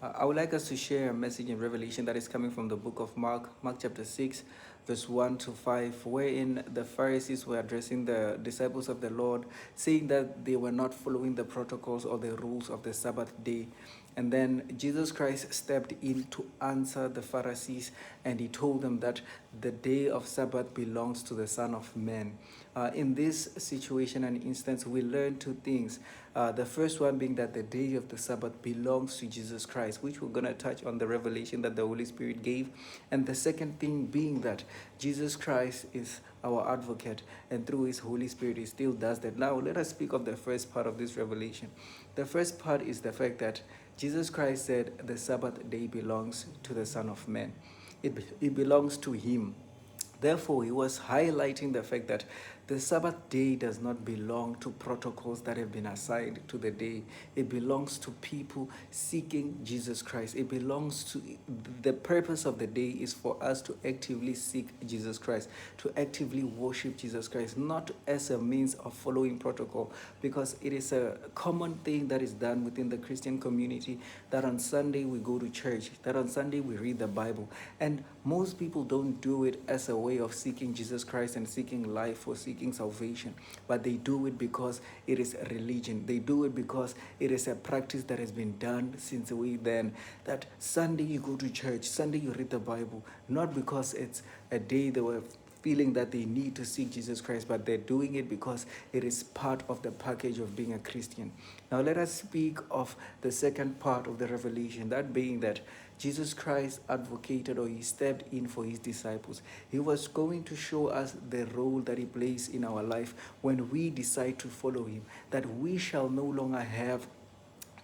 I would like us to share a message in Revelation that is coming from the book of Mark, Mark chapter 6, verse 1 to 5, wherein the Pharisees were addressing the disciples of the Lord, saying that they were not following the protocols or the rules of the Sabbath day. And then Jesus Christ stepped in to answer the Pharisees, and he told them that the day of Sabbath belongs to the Son of Man. In this situation and instance, we learn two things. The first one being that the day of the Sabbath belongs to Jesus Christ, which we're going to touch on the revelation that the Holy Spirit gave. And the second thing being that Jesus Christ is our advocate, and through his Holy Spirit, he still does that. Now, let us speak of the first part of this revelation. The first part is the fact that Jesus Christ said the Sabbath day belongs to the Son of Man. It belongs to him. Therefore, he was highlighting the fact that the Sabbath day does not belong to protocols that have been assigned to the day. It belongs to people seeking Jesus Christ. It belongs to the purpose of the day is for us to actively seek Jesus Christ, to actively worship Jesus Christ, not as a means of following protocol, because it is a common thing that is done within the Christian community that on Sunday we go to church, that on Sunday we read the Bible. And most people don't do it as a way of seeking Jesus Christ and seeking life or seeking salvation, but they do it because it is a religion. They do it because it is a practice that has been done since way then, that Sunday you go to church, Sunday you read the Bible, not because it's a day they were feeling that they need to seek Jesus Christ, but they're doing it because it is part of the package of being a Christian. Now let us speak of the second part of the revelation, that being that Jesus Christ advocated, or he stepped in for his disciples. He was going to show us the role that he plays in our life when we decide to follow him, that we shall no longer have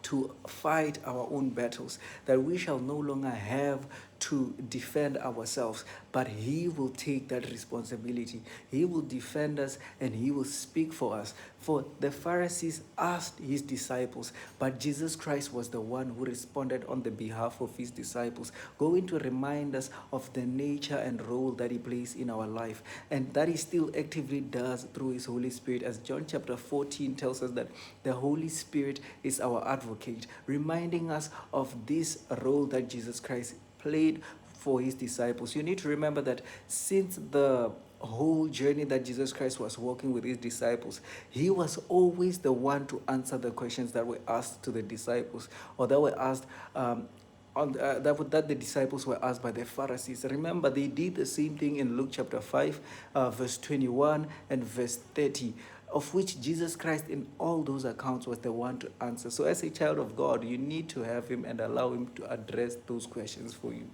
to fight our own battles, that we shall no longer have to defend ourselves, but he will take that responsibility. He will defend us and he will speak for us. For the Pharisees asked his disciples, but Jesus Christ was the one who responded on the behalf of his disciples, going to remind us of the nature and role that he plays in our life, and that he still actively does through his Holy Spirit, as John chapter 14 tells us that the Holy Spirit is our advocate, reminding us of this role that Jesus Christ played for his disciples. You need to remember that since the whole journey that Jesus Christ was walking with his disciples, he was always the one to answer the questions that were asked to the disciples, or that were asked that the disciples were asked by the Pharisees. Remember, they did the same thing in Luke chapter 5, verse 21 and verse 30, of which Jesus Christ in all those accounts was the one to answer. So as a child of God, you need to have him and allow him to address those questions for you.